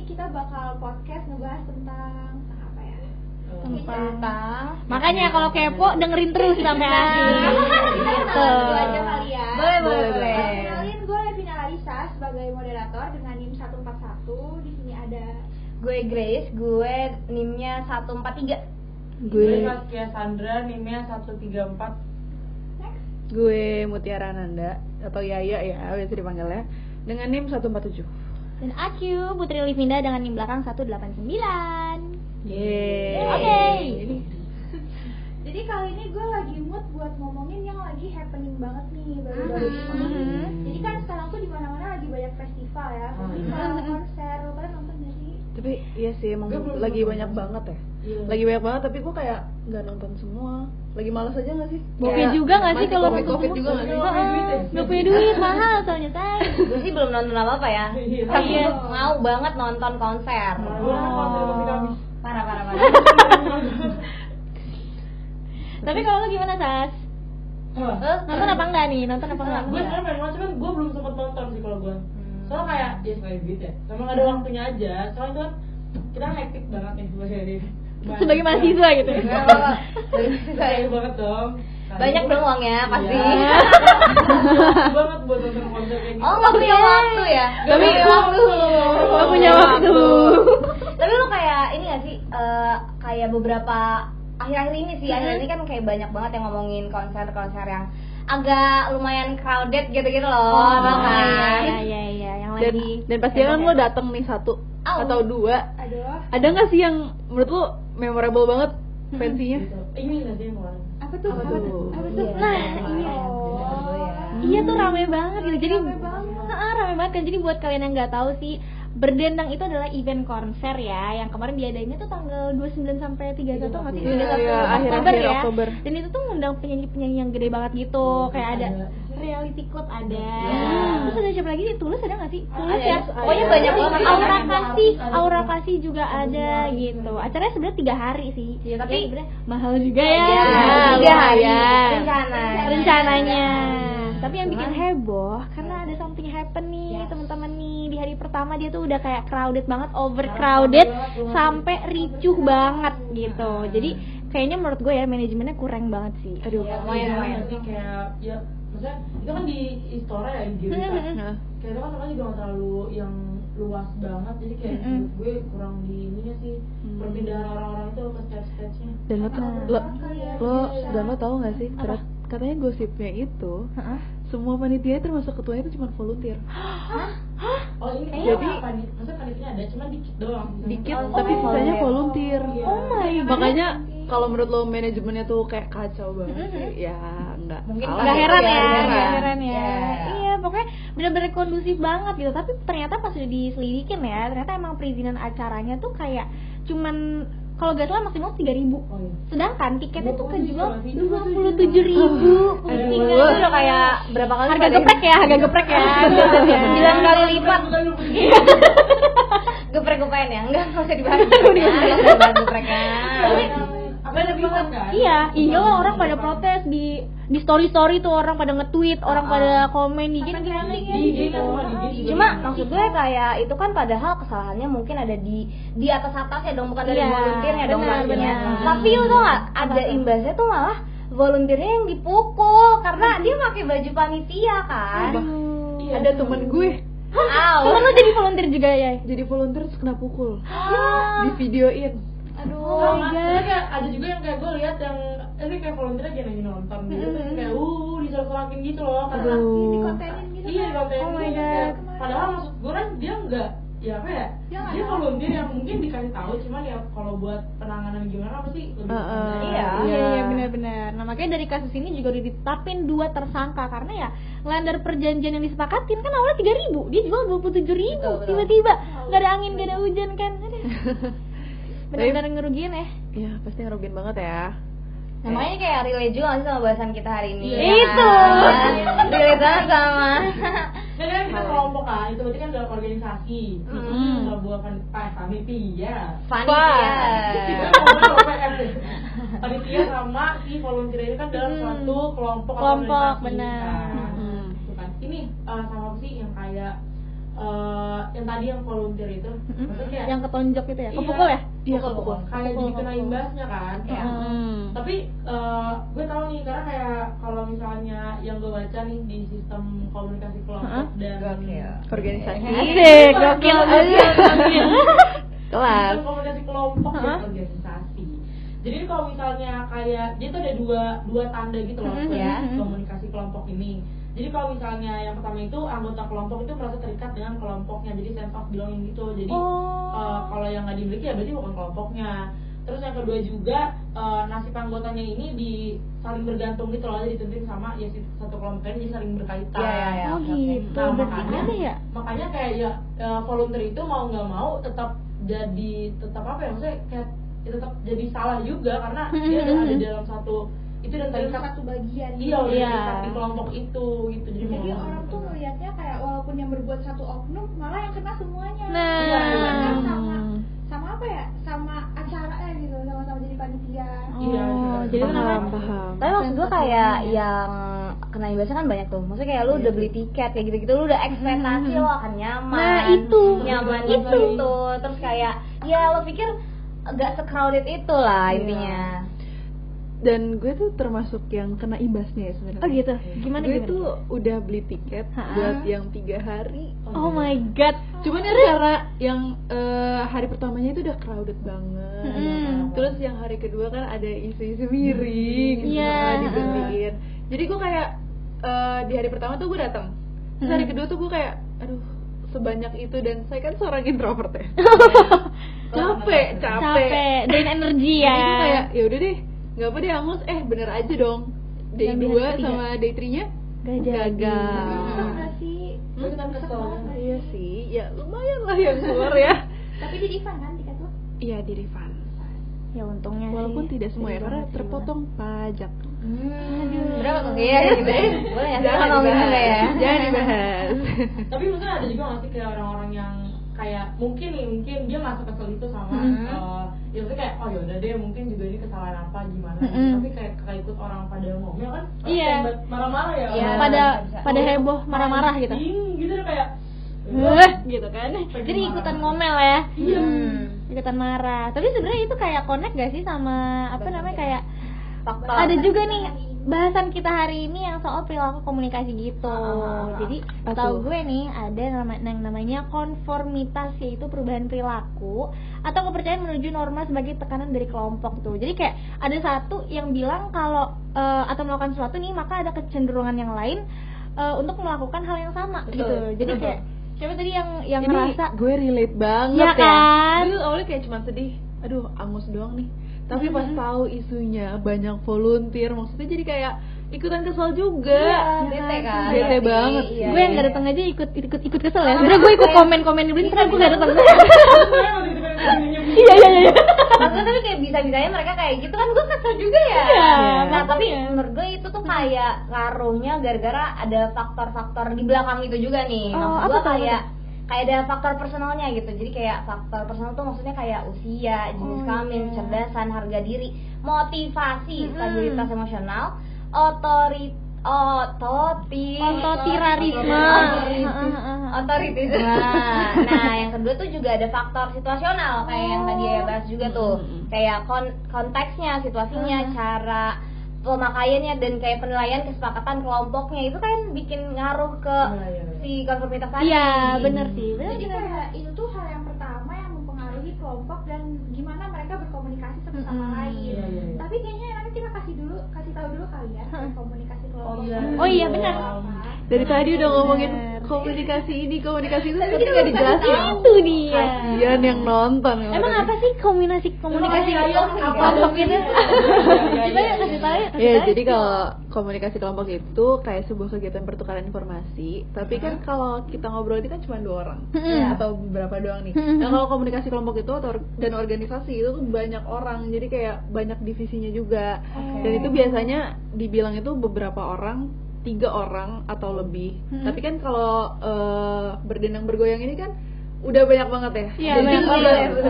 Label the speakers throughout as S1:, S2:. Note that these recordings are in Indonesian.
S1: kita bakal podcast ngebahas tentang apa ya?
S2: Tentang. Makanya kalau kepo dengerin terus sampai akhir.
S1: Gitu. Aja kali ya.
S2: Boleh.
S1: Kenalin, gue Levina Larissa sebagai moderator dengan NIM 141. Di sini ada
S3: gue Grace, gue NIM-nya 143.
S4: Gue Saskia Sandra, NIM-nya 134.
S5: Gue Mutiara Nanda atau Yaya ya biasa dipanggilnya dengan NIM 147.
S2: Dan aku Putri Livinda dengan NIM belakang 189.
S5: Yeay.
S2: Oke.
S1: Jadi kali ini gue lagi mood buat ngomongin yang lagi happening banget nih baru-baru ini. Jadi kan sekarang tuh di mana-mana lagi banyak festival ya, festival, konser, lo pada nonton gak sih?
S5: Tapi iya sih emang lagi banyak banget ya.
S4: Iya.
S5: Lagi banyak banget tapi gue kayak nggak nonton semua. Lagi malas aja nggak sih?
S2: Bokeh juga nggak sih kalau
S5: covid juga nggak sih?
S2: Nggak punya duit mahal soalnya say.
S3: Gue sih belum nonton apa-apa ya. Tapi mau banget nonton konser. Parah.
S2: Tapi kalau lu gimana Sas? Nonton apa enggak nih? Nonton apa enggak?
S4: Gue sebenarnya main macam kan gue belum sempat nonton sih kalau gue. Soalnya kayak ya sekali duit ya. Emang ada waktunya aja. Soalnya itu kan kita hektik banget nih
S2: Sebagai mahasiswa gitu.
S4: Sayang banget dong.
S3: Banyak dong uangnya pasti.
S4: Banget buat nonton konser kayak gitu.
S3: Oh, nggak punya waktu ya?
S5: Nggak punya waktu.
S3: Tapi lu kayak ini nggak sih? Kayak beberapa akhir-akhir ini sih, akhir ini kan kayak banyak banget yang ngomongin konser-konser yang agak lumayan crowded gitu-gitu loh, kan?
S2: Iya, yang
S5: Dan
S2: lagi.
S5: dan pasti kan lo datang nih satu atau dua.
S1: Aduh,
S5: Ada nggak sih yang menurut lo memorable banget fansinya?
S4: gitu. Ini nggak sih yang kemarin?
S1: apa tuh? Apa tuh?
S2: Nah, iya tuh rame banget gitu. Jadi
S1: Rame banget.
S2: rame banget kan. Jadi buat kalian yang nggak tahu sih, Berdendang itu adalah event konser ya, yang kemarin diadainnya tuh tanggal 29 sampai 31 nggak sih?
S5: Iya, akhir-akhir
S2: Oktober ya.
S5: Oktober.
S2: Dan itu tuh ngundang penyanyi-penyanyi yang gede banget gitu, kayak ada Reality Club ada. Terus ada siapa lagi nih? Tulus ada nggak sih? Tulus ya.
S3: Pokoknya banyak banget.
S2: Aura Kasih juga ada gitu. Acaranya sebenarnya 3 hari sih.
S3: Iya, tapi
S2: sebenarnya mahal juga ya.
S3: Iya, 3 hari
S2: lumayan. Rencananya. Tapi yang bikin
S3: Cuman
S2: heboh karena ada something happen nih teman-teman nih. Di hari pertama dia tuh udah kayak crowded banget, overcrowded sampai ricuh banget gitu. Jadi kayaknya menurut gue ya manajemennya kurang banget sih.
S5: Aduh.
S4: Lumayan sih kayak ya maksudnya itu kan di Istora ya di GBK.
S5: Nah.
S4: Kayak itu kan namanya juga nggak terlalu yang luas banget, jadi kayak menurut gue kurang di ininya sih perpindahan orang-orang itu ke stage-nya.
S5: Dan lo tau nggak sih? Katanya gosipnya itu semua panitia termasuk ketuanya itu cuma volunteer.
S4: Oh ini
S5: Jadi
S4: maksudnya panitianya ada cuma dikit doang.
S5: Dikit tapi sisanya volunteer.
S2: Oh my god.
S5: Makanya kalau menurut lo manajemennya tuh kayak kacau banget sih, ya nggak
S3: Mungkin
S5: salah.
S2: Gak heran ya,
S3: Iya.
S2: gak heran ya.
S3: Iya.
S2: Iya, pokoknya benar-benar kondusif banget gitu. Tapi ternyata pas udah diselidikin ya, ternyata emang perizinan acaranya tuh kayak cuman kalau gak salah maksimal 3.000. Sedangkan tiketnya tuh kejual 27.000. Pusing
S3: Gue
S2: gak?
S3: udah kayak berapa kali
S2: Harga geprek ya.
S3: 9 kali lipat. Geprek-geprekan ya? Enggak usah dibahas. Dibahas gepreknya.
S4: Apa ada bisa kan?
S2: Iya orang pada protes di story tuh, orang pada nge-tweet, orang pada komen di
S4: Di
S3: Cuma maksud gue kayak itu kan padahal kesalahannya mungkin ada di atas-atasnya dong, bukan dari
S2: Iya,
S3: volunteernya dong
S2: benar,
S3: pastinya.
S2: benar.
S3: Tapi lu tau gak, ada imbasnya tuh malah volunteernya yang dipukul karena dia pakai baju panitia kan.
S5: Ada temen gue
S2: Temen lo jadi volunteer juga ya?
S5: jadi volunteer terus kena pukul, di videoin.
S2: Aduh,
S4: ada juga yang kayak gue lihat yang ini kayak volunteer aja lagi nonton gitu, terus kayak disorakin gitu loh karena
S1: Dikontenin gitu.
S4: iya dikontenin.
S2: Oh my
S4: gitu.
S2: God.
S4: Padahal maksud gue kan dia enggak ya apa ya, dia volunteer yang mungkin dikasih tahu, cuman ya kalau buat penanganan gimana apa sih lebih
S2: Iya benar-benar. Nah makanya dari kasus ini juga udah ditetapin 2 tersangka karena ya ngelanggar perjanjian yang disepakatin kan awalnya 3.000, dia jual 27.000. Tiba-tiba nggak ada angin, nggak ada hujan kan. Benar-benar ngerugiin ya.
S5: Iya pasti ngerugiin banget ya.
S3: Nah, makanya kayak relate juga nggak sih sama bahasan kita hari ini.
S4: Iya.
S2: Itu.
S3: Relate banget sama.
S4: Dan kan kita kelompok kan, itu berarti kan dalam organisasi. Sebuah panitia. Panitia sama si volunteer ini kan dalam suatu kelompok atau
S2: Kelompok,
S4: organisasi,
S2: benar.
S4: kan. Gitu kan. Ini sama apa sih yang kayak yang tadi yang volunteer itu, maksudnya kayak
S2: Yang ketonjok itu ya,
S4: Iya.
S2: kepukul ya?
S5: Iya, kepukul.
S4: kayak jadi kena imbasnya kan. Tapi gue tahu nih karena kayak kalau misalnya yang gue baca nih di sistem komunikasi kelompok dan
S5: Organisasi.
S2: Asik, gokil banget.
S5: Kelas.
S4: Sistem komunikasi kelompok dan organisasi. Jadi kalau misalnya kayak dia tuh ada dua tanda gitu loh komunikasi kelompok ini. Jadi kalau misalnya yang pertama itu anggota kelompok itu merasa terikat dengan kelompoknya, jadi sense of belonging gitu. Jadi kalau yang nggak dimiliki ya berarti bukan kelompoknya. Terus yang kedua juga nasib anggotanya ini saling bergantung gitu loh, jadi ditentuin sama ya si satu kelompoknya, jadi saling berkaitan.
S2: Oh gitu.
S4: Nah,
S2: Berarti
S4: makanya kayak ya volunteer itu mau nggak mau tetap apa ya, maksudnya kayak tetap jadi salah juga karena dia ada dalam satu itu dan
S1: dari
S4: terikat
S1: satu bagian.
S4: iya udah terikat di kelompok itu gitu.
S1: Jadi orang tuh melihatnya kayak walaupun yang berbuat satu oknum malah yang kena semuanya.
S2: Nah.
S1: Kan sama apa ya, sama acaranya gitu, sama-sama jadi panitia.
S2: Jadi itu namanya
S5: Paham.
S3: Tapi maksud gue kayak yang kena imbasnya kan banyak tuh. Maksudnya kayak lu udah beli tiket kayak gitu-gitu, lu udah ekspektasi lo akan nyaman.
S2: Nah, itu.
S3: Nyaman itu. Terus kayak ya lo pikir gak se-crowded itu lah intinya.
S5: Dan gue tuh termasuk yang kena imbasnya ya sebenarnya.
S2: Oh gitu. Gimana
S5: Gue
S2: gimana?
S5: tuh udah beli tiket buat yang 3 hari.
S2: Oh my god.
S5: Cuman ya karena yang hari pertamanya itu udah crowded banget. Terus yang hari kedua kan ada isu-isu miring,
S2: Iya.
S5: diberhentiin. Jadi gue kayak di hari pertama tuh gue datang. Terus hari kedua tuh gue kayak aduh sebanyak itu, dan saya kan seorang introvert ya. capek.
S2: Drain energi ya.
S5: Jadi gue kayak ya udah deh, nggak apa deh Angus, bener aja dong. Day 2 sama day 3-nya gagal.
S1: Enggak sih.
S4: Kan kesel.
S5: Iya sih, ya lumayan lah yang keluar ya.
S1: Tapi di refund kan tiket lo?
S5: Iya, di refund.
S2: Ya untungnya
S5: Walaupun
S2: sih.
S5: tidak semua ya, karena terpotong pajak.
S3: Berapa tuh? Iya gitu ya. Boleh ya kita ngomongin nggak ya?
S5: Jangan dibahas.
S4: Tapi mungkin ada juga nggak sih kayak orang-orang yang kayak mungkin dia nggak kesel itu sama ya maksudnya kayak oh yaudah deh mungkin juga ini kesalahan apa gimana tapi kayak ikut orang pada ngomel kan
S2: Iya.
S4: marah-marah ya
S3: Iya.
S2: Pada heboh marah-marah gitu.
S4: gitu deh kayak
S2: Gitu kan. Jadi ikutan ngomel ya.
S4: iya
S2: Ikutan marah. Tapi sebenarnya itu kayak connect gak sih sama apa namanya kayak
S3: Faktor.
S2: ada juga nih bahasan kita hari ini yang soal perilaku komunikasi gitu. Jadi tahu gue nih ada yang namanya konformitas, yaitu perubahan perilaku atau kepercayaan menuju norma sebagai tekanan dari kelompok tuh. Jadi kayak ada satu yang bilang kalau atau melakukan sesuatu nih maka ada kecenderungan yang lain untuk melakukan hal yang sama.
S3: Betul.
S2: Gitu. Jadi kayak siapa tadi yang
S5: Ini
S2: ngerasa
S5: gue relate banget
S2: ya kan?
S5: Gue awalnya kayak cuma sedih, aduh Angus doang nih. Tapi pas tahu isunya banyak volunteer, maksudnya jadi kayak ikutan kesel juga.
S3: Bete kan?
S5: Bete banget.
S3: Iya,
S2: Gue yang nggak datang aja ikut kesel ya. Sebenernya gue ikut komen di berita, karena gue nggak datang. Iya.
S3: Maksudnya tapi kayak bisa-bisanya mereka kayak gitu kan, gue kesel juga ya.
S2: Iya,
S3: Nah tapi
S2: makanya.
S3: menurut gue itu tuh kayak ngaruhnya gara-gara ada faktor-faktor di belakang itu juga nih.
S2: Oh,
S3: Maksud gue
S2: apa tuh?
S3: kayak ada faktor personalnya gitu. Jadi kayak faktor personal tuh maksudnya kayak usia, jenis kelamin, kecerdasan, harga diri, motivasi, stabilitas emosional,
S2: Ototirarisme.
S3: otoritas. Nah, yang kedua tuh juga ada faktor situasional kayak yang tadi ya bahas juga tuh. Kayak konteksnya, situasinya, cara pemakaiannya dan kayak penilaian kesepakatan kelompoknya itu kan bikin ngaruh ke si konformitas tadi.
S2: Iya, benar sih.
S1: Jadi kayak itu tuh hal yang pertama yang mempengaruhi kelompok dan gimana mereka berkomunikasi satu sama lain. Tapi kayaknya nanti kita kasih tahu dulu kali ya komunikasi kelompok.
S2: Oh iya, benar.
S5: Dari tadi udah ngomongin komunikasi ini, komunikasi itu, tapi nggak dijelasin.
S2: Itu dia.
S5: Kasian yang nonton.
S2: Emang apa sih komunikasi kelompok itu? Kita ya kasih tahu ya.
S5: Ya, jadi kalau komunikasi kelompok itu kayak sebuah kegiatan pertukaran informasi. Tapi kan kalau kita ngobrol itu kan cuma 2 orang atau beberapa doang nih. Nah, kalau komunikasi kelompok itu dan organisasi itu tuh banyak orang. Jadi kayak banyak divisinya juga. Dan itu biasanya dibilang itu beberapa orang, 3 orang atau lebih. Tapi kan kalau berdendang bergoyang ini kan udah banyak banget ya.
S2: Iya,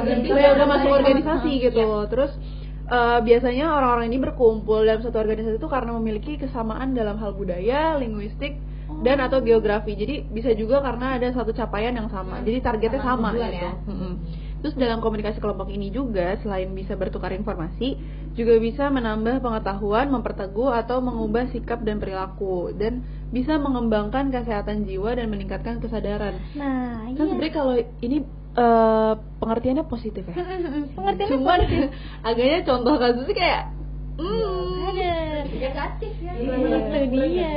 S5: Jadi udah masuk organisasi gitu. Terus biasanya orang-orang ini berkumpul dalam satu organisasi itu karena memiliki kesamaan dalam hal budaya, linguistik, dan atau geografi. Jadi bisa juga karena ada satu capaian yang sama. Jadi targetnya sama
S3: tujuan
S5: gitu.
S3: ya.
S5: Terus dalam komunikasi kelompok ini juga selain bisa bertukar informasi, juga bisa menambah pengetahuan, memperteguh atau mengubah sikap dan perilaku, dan bisa mengembangkan kesehatan jiwa dan meningkatkan kesadaran.
S2: Nah,
S5: Kan sebenarnya kalau ini pengertiannya positif ya.
S2: Pengertiannya
S5: Cuman agaknya contoh kasusnya kayak
S1: negatif ya.
S2: Itu dia.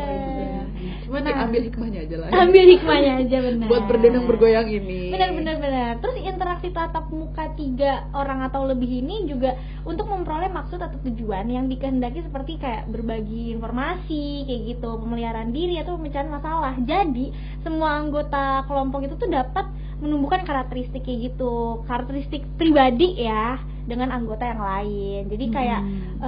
S5: Cuma diambil hikmahnya aja lah.
S2: Ambil hikmahnya aja, benar.
S5: Buat berdendang bergoyang ini.
S2: Benar. Terus interaksi tatap muka 3 orang atau lebih ini juga untuk memperoleh maksud atau tujuan yang dikehendaki seperti kayak berbagi informasi kayak gitu, pemeliharaan diri atau pemecahan masalah. Jadi semua anggota kelompok itu tuh dapat menumbuhkan karakteristik kayak gitu, karakteristik pribadi ya dengan anggota yang lain. Jadi kayak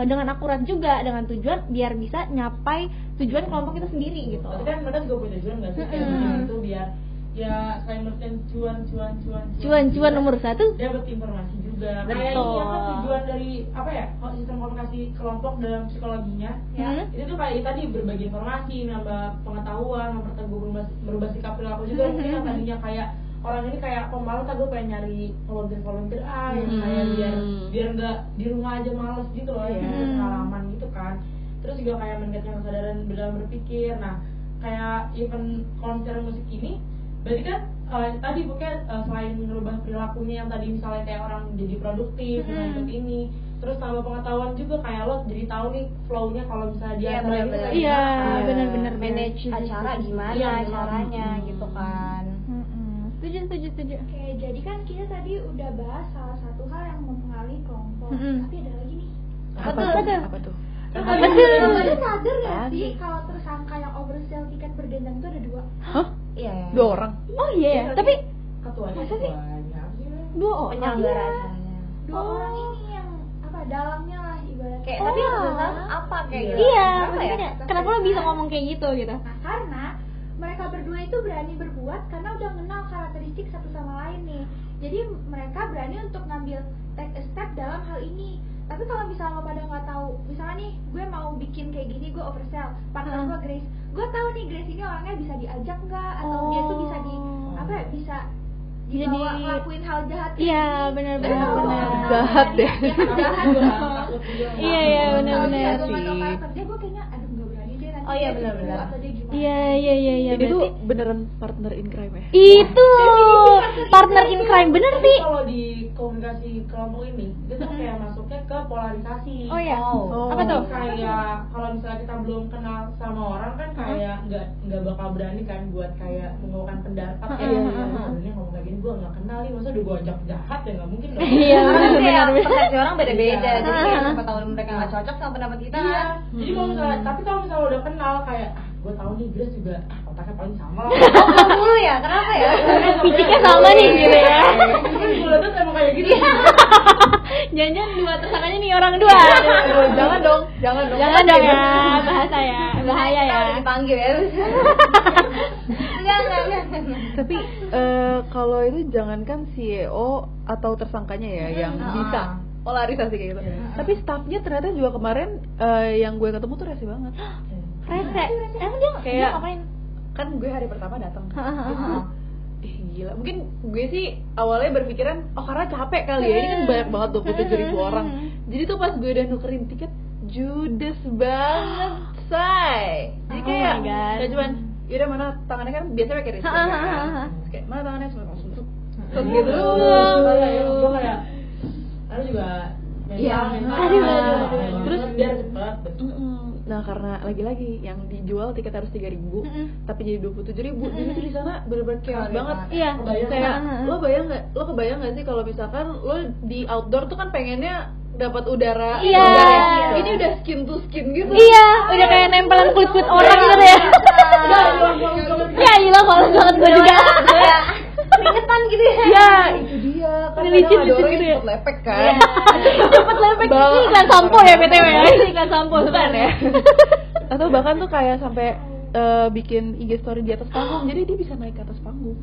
S2: dengan akurat juga dengan tujuan biar bisa nyapai tujuan kelompok itu sendiri gitu.
S4: Tapi kan mereka juga punya tujuan nggak sih? Kayak itu biar ya selain mendapatkan cuan
S2: Nomor 1
S4: dapat informasi juga.
S2: Betul.
S4: Kayak ini apa tujuan dari apa ya? Sistem komunikasi kelompok dalam psikologinya. Itu tuh kayak tadi berbagi informasi, nambah pengetahuan, memperteguh berubah sikap perilaku juga. Mungkin yang tadinya kayak orang ini kayak pemalu, gue pengen nyari volunteer yang kayak biar nggak di rumah aja males gitu loh ya, pengalaman gitu kan. Terus juga kayak meningkatkan kesadaran dalam berpikir. Nah kayak event konser musik ini berarti kan tadi bukan selain merubah perilakunya yang tadi misalnya kayak orang jadi produktif dengan ikut ini, terus tambah pengetahuan juga kayak lo jadi tahu nih flow-nya kalau misalnya dia
S2: benar-benar
S3: manage acara gimana caranya gitu kan.
S2: Setuju.
S1: Oke, jadi kan kita tadi udah bahas salah satu hal yang mempengaruhi kelompok. Tapi ada lagi nih.
S5: Apa tuh?
S1: Kamu sadar gak sih kalau tersangka yang oversell tiket berdendam itu ada 2?
S5: Hah?
S3: Iya.
S5: 2 orang?
S2: Oh iya, tapi
S4: ketuanya
S2: masa sih?
S4: banyak sih.
S2: 2 orang.
S3: Penyelenggara acaranya.
S1: 2 orang ini yang apa dalamnya lah ibaratnya.
S3: Kayak tapi yang besar apa kayak gitu?
S2: Iya,
S3: Kenapa ya?
S2: maksudnya kenapa lo bisa ngomong kayak gitu gitu?
S1: Nah, karena mereka berdua itu berani berbuat karena udah kenal karakteristik satu sama lain nih. Jadi mereka berani untuk ngambil take a step dalam hal ini. Tapi kalau misalnya lo pada nggak tahu, misalnya nih gue mau bikin kayak gini, gue oversell, partner gue Grace, gue tahu nih Grace ini orangnya bisa diajak nggak, atau dia tuh bisa bisa dibawa ngelakuin hal jahat.
S2: Iya, benar.
S5: Jahat deh.
S2: Iya, benar.
S1: Gue nggak tahu karakternya, gue kayaknya aduh nggak berani deh nanti.
S3: Oh iya,
S1: dia
S3: benar.
S1: cemburu atau dia gimana.
S2: Iya.
S5: Jadi tuh beneran partner in crime ya?
S2: Itu partner in crime bener
S4: Tapi
S2: sih.
S4: kalau di komunikasi kelompok ini itu tuh kayak masuknya ke polarisasi.
S2: Oh iya.
S5: Oh.
S2: Apa tuh?
S4: Kayak kalau misalnya kita belum kenal sama orang kan kayak nggak bakal berani kan buat kayak mengungkapkan pendapat ini ngomong kayak gini gue nggak kenal nih, masa udah gue ajak jahat ya, nggak mungkin dong.
S2: Iya, benar.
S3: Persepsi orang beda-beda. Jadi kayak siapa tahu mereka nggak cocok sama pendapat kita kan.
S4: Jadi kalau misalnya tapi kalau misalnya udah kenal kayak gue tahu nih Grace juga otaknya paling sama lah.
S3: Oh dulu ya, kenapa ya?
S2: Fisiknya sama nih gitu ya.
S4: Mungkin gue lihat emang kayak gitu.
S2: Jangan-jangan 2 tersangkanya nih orang 2.
S5: Jangan dong.
S2: Jangan dong ya, bahasa ya, bahaya ya.
S3: Udah dipanggil ya. Jangan.
S5: Tapi kalau itu jangankan CEO atau tersangkanya ya yang bisa polarisasi kayak gitu. Tapi staffnya ternyata juga kemarin yang gue ketemu tuh rese banget.
S2: Rese. Emang dia
S5: Kayak-
S2: ngapain?
S5: Kan gue hari pertama datang. Gila. Mungkin gue sih awalnya berpikiran karena capek kali ya. Ini kan banyak banget 27.000 orang. Jadi tuh pas gue udah nukerin tiket judes banget, say. Jadi kayak
S2: my God.
S5: kayak cuman yaudah mana tangannya kan biasanya pakai wristband kan. Terus kayak mana tangannya langsung gitu.
S4: Gue kayak ada juga
S5: Terus
S4: biar cepat.
S5: Nah karena lagi-lagi yang dijual tiket harus 3.000 tapi jadi 27.000. Jadi di sana bener-bener chaos banget.
S2: Iya.
S5: Kayak lo kebayang nggak sih kalau misalkan lo di outdoor tuh kan pengennya dapat udara.
S2: Iya.
S5: Ini udah skin to skin gitu.
S2: Iya, udah kayak nempelan kulit orang gitu ya. Ya gila kalau banget gue juga.
S3: Keringetan gitu ya.
S2: Ya,
S5: Itu dia kan
S2: Ngelicin
S5: kadang ada orang
S2: gitu
S5: yang
S2: ya.
S5: cepet lepek kan.
S2: cepet lepek. Ini iklan sampo ya BTW ya. Ini iklan sampo bukan ya.
S5: Atau bahkan tuh kayak sampai bikin IG story di atas panggung. Jadi dia bisa naik ke atas panggung.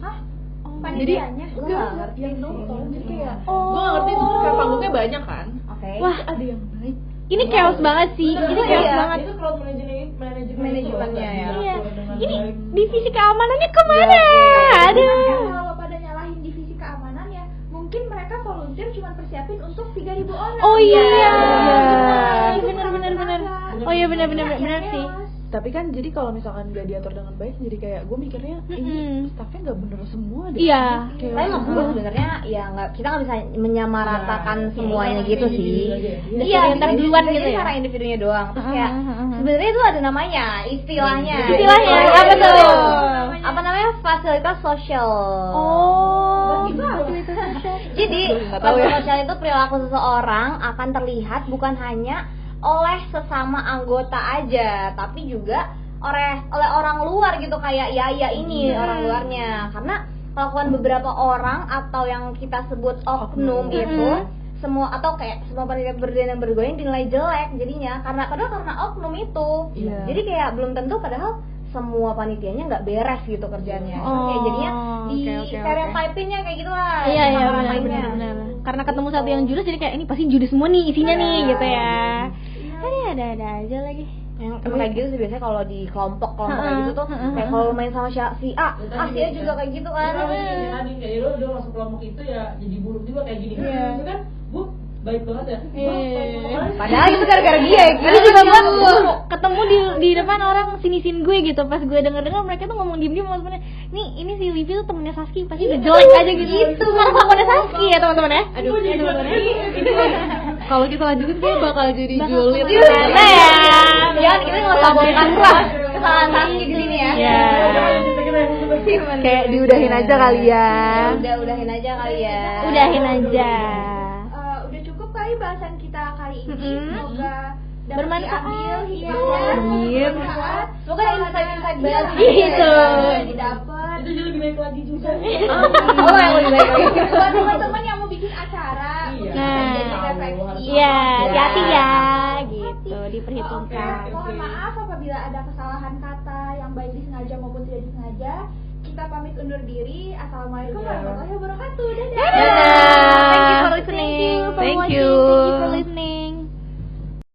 S1: Panitianya.
S3: Gue nggak ngerti
S5: yang
S3: sih.
S5: nonton jadi kayak gue nggak ngerti itu kan kayak panggungnya banyak kan.
S3: Oke.
S2: Wah,
S5: Ada yang naik.
S2: ini chaos banget sih. Ini chaos
S3: Iya.
S2: banget.
S4: Itu crowd management
S3: manajemennya ya.
S2: Iya. Ini divisi keamanannya kemana? Aduh.
S1: Kalau pada nyalahin divisi keamanan ya, mungkin mereka volunteer cuma persiapin untuk 3.000 orang.
S2: Oh iya.
S1: Benar.
S2: Bener. Oh iya bener sih.
S5: Tapi kan jadi kalau misalkan gak diatur dengan baik, jadi kayak gue mikirnya ini staffnya nggak bener semua deh.
S2: Iya.
S3: Tapi maksud gue sebenarnya ya kita nggak bisa menyamaratakan semuanya gitu sih. Iya,
S2: ntar duluan gitu ya.
S3: Cara individunya doang. Terus kayak sebenarnya itu ada namanya, istilahnya.
S2: Apa tuh?
S3: Apa namanya? Fasilitas sosial.
S2: Oh.
S3: Jadi fasilitas sosial itu perilaku seseorang akan terlihat bukan hanya oleh sesama anggota aja, tapi juga oleh orang luar gitu, kayak ya ini orang luarnya. Karena kelakuan beberapa orang atau yang kita sebut oknum itu semua, atau kayak semua panitia berdiri dan bergoyang dinilai jelek jadinya karena oknum itu. Jadi kayak belum tentu padahal semua panitianya nggak beres gitu kerjanya. Kayak jadinya di stereotypingnya kayak gitu lah.
S2: Iya benar. Karena ketemu satu yang jurus jadi kayak ini pasti jurus semua nih isinya nih gitu ya. Ada aja lagi.
S3: Yang kayak gitu sih biasanya kalau di kelompok kayak gitu tuh, kayak kalau main sama si A juga kayak gitu kan.
S4: Kayak lo udah masuk kelompok itu ya jadi buruk juga kayak gini. Itu kan Bu baik banget ya.
S3: Padahal itu gara-gara dia ya.
S2: Itu juga gue ketemu di depan orang sini-sin gue gitu. Pas gue denger mereka tuh ngomong diem-diem sama temennya, nih ini si Livi tuh temennya Saski, pasti udah jelek aja gitu. Karena temennya Saski ya teman-teman ya.
S5: Aduh, kalau kita lanjutin kayak bakal jadi julid.
S2: Mana ya?
S3: Kita nggak usah bongkar lah kesalahan Saski di sini ya.
S5: Kayak diudahin aja kali ya.
S3: Udahin aja kali ya.
S2: Udahin aja.
S1: Udah cukup kali bahasan kita kali ini. Semoga dapat
S2: bermanfaat.
S1: diambil hikmahnya.
S3: Semoga insight-insight baru
S2: gitu.
S1: Didapat.
S4: Itu jadi lebih baik lagi juga.
S3: Oh, yang lebih baik lagi.
S1: Buat teman-teman yang mau bikin acara, jadi refleksi.
S2: Iya, hati-hati ya, gitu, diperhitungkan.
S1: Mohon maaf apabila ada kesalahan kata yang baik disengaja maupun tidak disengaja. Kita pamit undur diri. Assalamualaikum warahmatullahi wabarakatuh. Dadah.